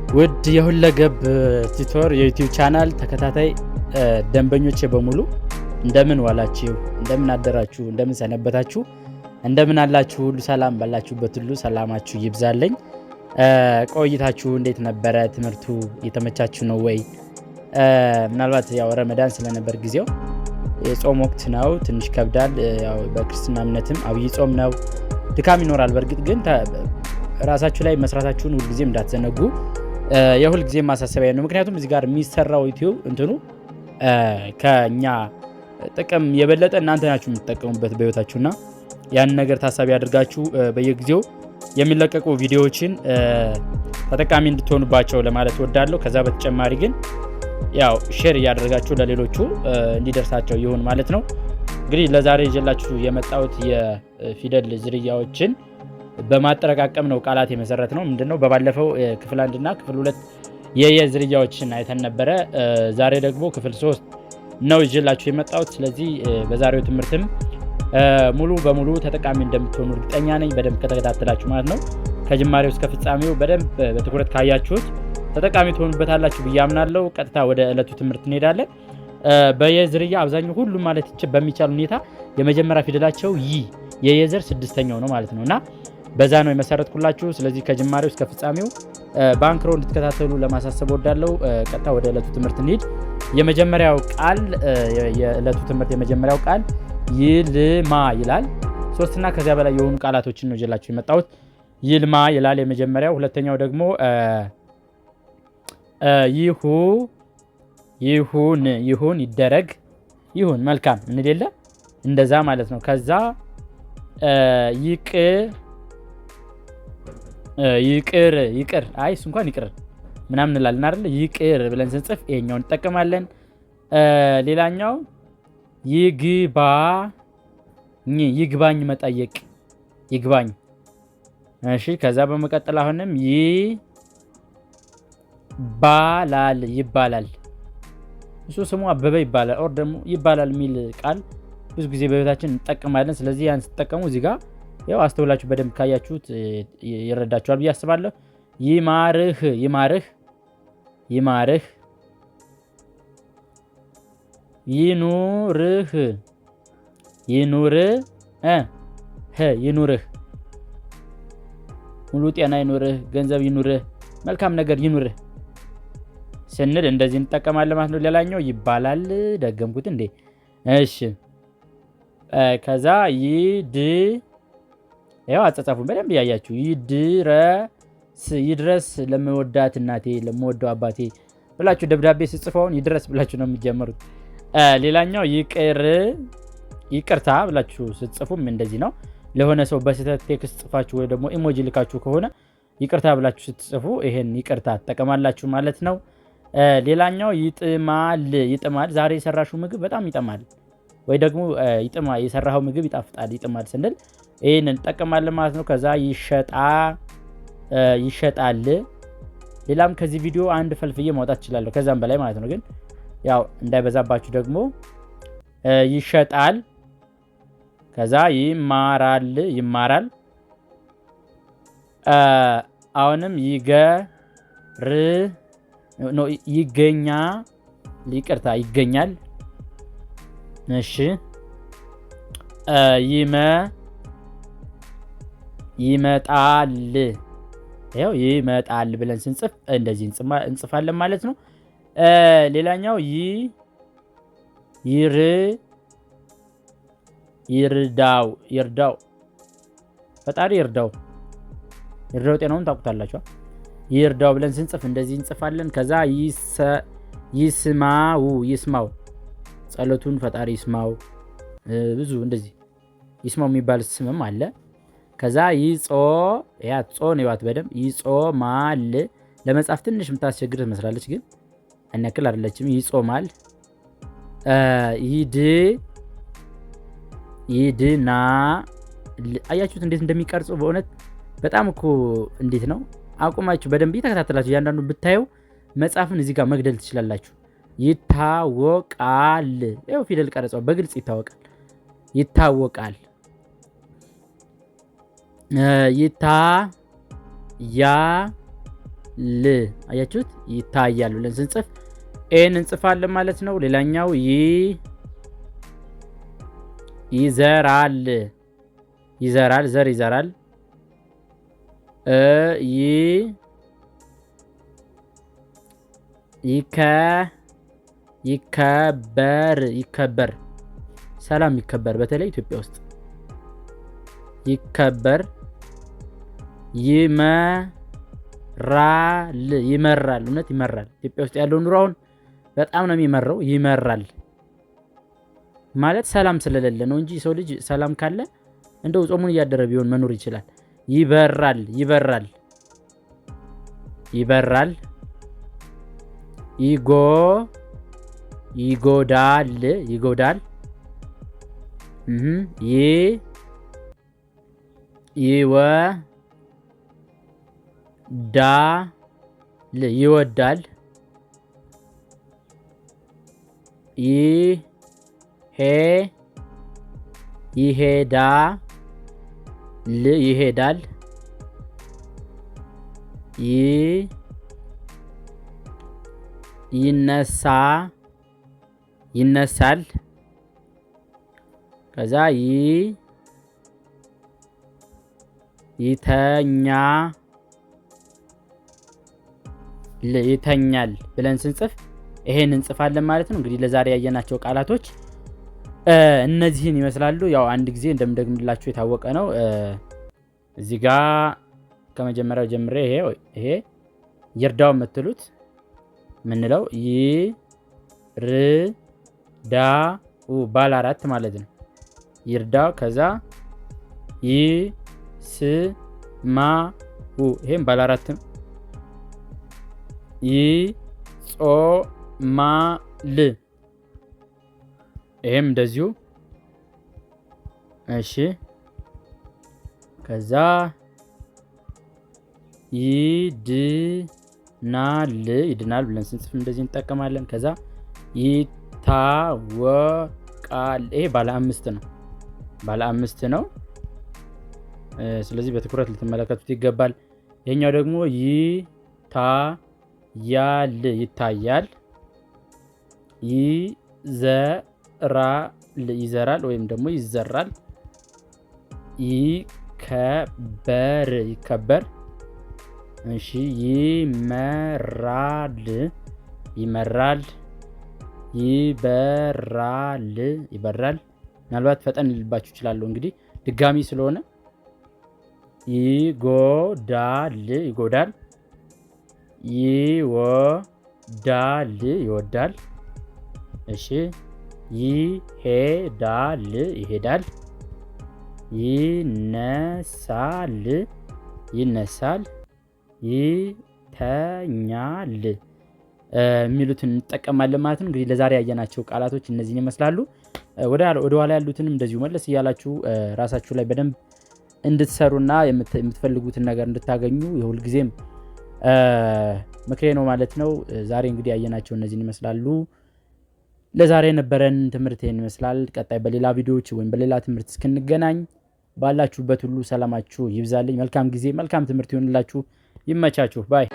ውድ የሁለገብ ቲቶር የዩቲዩብ ቻናል ተከታታይ ደንበኞቼ በሙሉ እንደምን ዋላችሁ፣ እንደምን አደራችሁ፣ እንደምን ሰነበታችሁ፣ እንደምን አላችሁ? ሁሉ ሰላም ባላችሁበት ሁሉ ሰላማችሁ ይብዛልኝ። ቆይታችሁ እንዴት ነበረ? ትምህርቱ የተመቻችሁ ነው ወይ? ምናልባት ያው ረመዳን ስለነበር ጊዜው የጾም ወቅት ነው፣ ትንሽ ከብዳል። ያው በክርስትና እምነትም አብይ ጾም ነው፣ ድካም ይኖራል። በእርግጥ ግን ራሳችሁ ላይ መስራታችሁን ሁልጊዜም እንዳትዘነጉ የሁል ጊዜ ማሳሰቢያ ነው። ምክንያቱም እዚህ ጋር የሚሰራው ዩቲዩብ እንትኑ ከኛ ጥቅም የበለጠ እናንተ ናችሁ የምትጠቀሙበት በህይወታችሁና ያን ነገር ታሳቢ አድርጋችሁ በየጊዜው የሚለቀቁ ቪዲዮዎችን ተጠቃሚ እንድትሆኑባቸው ለማለት ወዳለሁ። ከዛ በተጨማሪ ግን ያው ሼር እያደረጋችሁ ለሌሎቹ እንዲደርሳቸው ይሁን ማለት ነው። እንግዲህ ለዛሬ ይዤላችሁ የመጣሁት የፊደል ዝርያዎችን በማጠረቃቀም ነው። ቃላት የመሰረት ነው። ምንድነው በባለፈው ክፍል 1 እና ክፍል 2 የዝርያዎችን አይተን ነበረ። ዛሬ ደግሞ ክፍል 3 ነው ይዤላችሁ የመጣሁት። ስለዚህ በዛሬው ትምህርትም ሙሉ በሙሉ ተጠቃሚ እንደምትሆኑ እርግጠኛ ነኝ፣ በደንብ ከተከታተላችሁ ማለት ነው። ከጅማሬው እስከ ፍጻሜው በደንብ በትኩረት ካያችሁት ተጠቃሚ ትሆኑበታላችሁ ብዬ አምናለሁ። ቀጥታ ወደ ዕለቱ ትምህርት እንሄዳለን። በየዝርያ አብዛኛው ሁሉም ማለት በሚቻል ሁኔታ የመጀመሪያ ፊደላቸው የየዘር ስድስተኛው ነው ማለት ነውና በዛ ነው የመሰረትኩላችሁ። ስለዚህ ከጅማሬው እስከ ፍጻሜው ባንክሮ እንድትከታተሉ ለማሳሰብ ወዳለው። ቀጥታ ወደ ዕለቱ ትምህርት እንሂድ። የመጀመሪያው ቃል የዕለቱ ትምህርት የመጀመሪያው ቃል ይልማ ይላል። ሶስትና ከዚያ በላይ የሆኑ ቃላቶችን ነው ይዤላችሁ የመጣሁት። ይልማ ይላል የመጀመሪያው። ሁለተኛው ደግሞ ይሁን፣ ይደረግ፣ ይሁን፣ መልካም እንዴለ እንደዛ ማለት ነው። ከዛ ይቅር አይ እሱ እንኳን ይቅር ምናምን እንላለን አይደል? ይቅር ብለን ስንጽፍ ይሄኛውን እንጠቀማለን። ሌላኛው ይግባኝ መጠየቅ፣ ይግባኝ። እሺ ከዛ በመቀጠል አሁንም ይባላል። እሱ ስሙ አበበ ይባላል ኦር ደግሞ ይባላል የሚል ቃል ብዙ ጊዜ በህይወታችን እንጠቀማለን። ስለዚህ ያን ስትጠቀሙ እዚህ ጋር ያው አስተውላችሁ በደንብ ካያችሁት ይረዳችኋል ብዬ አስባለሁ። ይማርህ፣ ይኑርህ፣ ሙሉ ጤና ይኑርህ፣ ገንዘብ ይኑርህ፣ መልካም ነገር ይኑርህ ስንል እንደዚህ እንጠቀማለን ማለት ነው። ሌላኛው ይባላል፣ ደገምኩት እንዴ? እሺ ከዛ ያው አጻጻፉን በደንብ ያያችሁ ይድረስ ለምወዳት እናቴ ለምወደው አባቴ ብላችሁ ደብዳቤ ስጽፈውን ይድረስ ብላችሁ ነው የሚጀምሩት። ሌላኛው ይቅርታ ብላችሁ ስትጽፉም እንደዚህ ነው። ለሆነ ሰው በስህተት ቴክስት ጽፋችሁ ወይ ደግሞ ኢሞጂ ልካችሁ ከሆነ ይቅርታ ብላችሁ ስትጽፉ ይሄን ይቅርታ ትጠቀማላችሁ ማለት ነው። ሌላኛው ይጥማል፣ ዛሬ የሰራሽው ምግብ በጣም ይጥማል ወይ ደግሞ የሰራኸው ምግብ ይጣፍጣል፣ ይጥማል ስንል ይሄንን እንጠቀማለን ማለት ነው። ከዛ ይሸጣል። ሌላም ከዚህ ቪዲዮ አንድ ፈልፍዬ ማውጣት እችላለሁ ከዛም በላይ ማለት ነው። ግን ያው እንዳይበዛባችሁ ደግሞ ይሸጣል። ከዛ ይማራል። አሁንም ይገኛል። እሺ ይመጣል። ያው ይመጣል ብለን ስንጽፍ እንደዚህ እንጽፋለን ማለት ነው። ሌላኛው ይርዳው፣ ፈጣሪ ይርዳው ጤናውን ታውቁታላችሁ። ይርዳው ብለን ስንጽፍ እንደዚህ እንጽፋለን። ከዛ ይስማው፣ ጸሎቱን ፈጣሪ ይስማው። ብዙ እንደዚህ ይስማው የሚባል ስምም አለ። ከዛ ጾን ይዋት በደንብ ይጾማል። ለመጻፍ ትንሽ የምታስቸግር ትመስላለች፣ ግን አናክል አይደለችም። ይጾማል። ይድና አያችሁት እንዴት እንደሚቀርጹ በእውነት በጣም እኮ እንዴት ነው አቁማችሁ በደንብ እየተከታተላችሁ እያንዳንዱ ብታየው መጻፍን እዚህ ጋር መግደል ትችላላችሁ። ይታወቃል። ያው ፊደል ቀረጻው በግልጽ ይታወቃል። አያችሁት? ይታያል ብለን ስንጽፍ ኤን እንጽፋለን ማለት ነው። ሌላኛው ይዘራል ዘር ይዘራል። ይከበር ሰላም ይከበር፣ በተለይ ኢትዮጵያ ውስጥ ይከበር። ይመራል እውነት ይመራል። ኢትዮጵያ ውስጥ ያለው ኑሮ አሁን በጣም ነው የሚመራው። ይመራል ማለት ሰላም ስለሌለ ነው እንጂ ሰው ልጅ ሰላም ካለ እንደው ጾሙን እያደረ ቢሆን መኖር ይችላል። ይበራል ይጎዳል ይወዳል ይሄዳል ይነሳል። ከዛ ይተኛል ብለን ስንጽፍ ይሄን እንጽፋለን ማለት ነው። እንግዲህ ለዛሬ ያየናቸው ቃላቶች እነዚህን ይመስላሉ። ያው አንድ ጊዜ እንደምደግምላችሁ የታወቀ ነው። እዚህ ጋር ከመጀመሪያው ጀምሬ ይሄ ይርዳው የምትሉት ምንለው ይርዳው ባለ 4 ማለት ነው። ይርዳው ከዛ ይስማው ይሄም ባለ 4 ነው። ይጾማል ይሄም እንደዚሁ። እሺ ከዛ ይድናል ብለን ስንጽፍ እንደዚህ እንጠቀማለን። ከዛ ይታወቃል ይሄ ባለ 5 ነው። ባለ 5 ነው። ስለዚህ በትኩረት ልትመለከቱት ይገባል። ይሄኛው ደግሞ ይታያል። ይዘራል ወይም ደግሞ ይዘራል። ይከበር። እሺ ይመራል። ይበራል። ምናልባት ፈጠን ልልባችሁ ይችላል እንግዲህ ድጋሚ ስለሆነ ይጎዳል። ይወዳል። እሺ ይሄዳል። ይነሳል። ይተኛል የሚሉትን እንጠቀማለን ማለት ነው። እንግዲህ ለዛሬ ያየናቸው ቃላቶች እነዚህን ይመስላሉ። ወደ ኋላ ያሉትንም እንደዚሁ መለስ እያላችሁ ራሳችሁ ላይ በደንብ እንድትሰሩና የምትፈልጉትን ነገር እንድታገኙ የሁልጊዜም ምክሬ ነው ማለት ነው። ዛሬ እንግዲህ ያየናቸው እነዚህን ይመስላሉ። ለዛሬ የነበረን ትምህርት ይህን ይመስላል። ቀጣይ በሌላ ቪዲዮዎች ወይም በሌላ ትምህርት እስክንገናኝ ባላችሁበት ሁሉ ሰላማችሁ ይብዛልኝ። መልካም ጊዜ፣ መልካም ትምህርት ይሆንላችሁ። ይመቻችሁ ባይ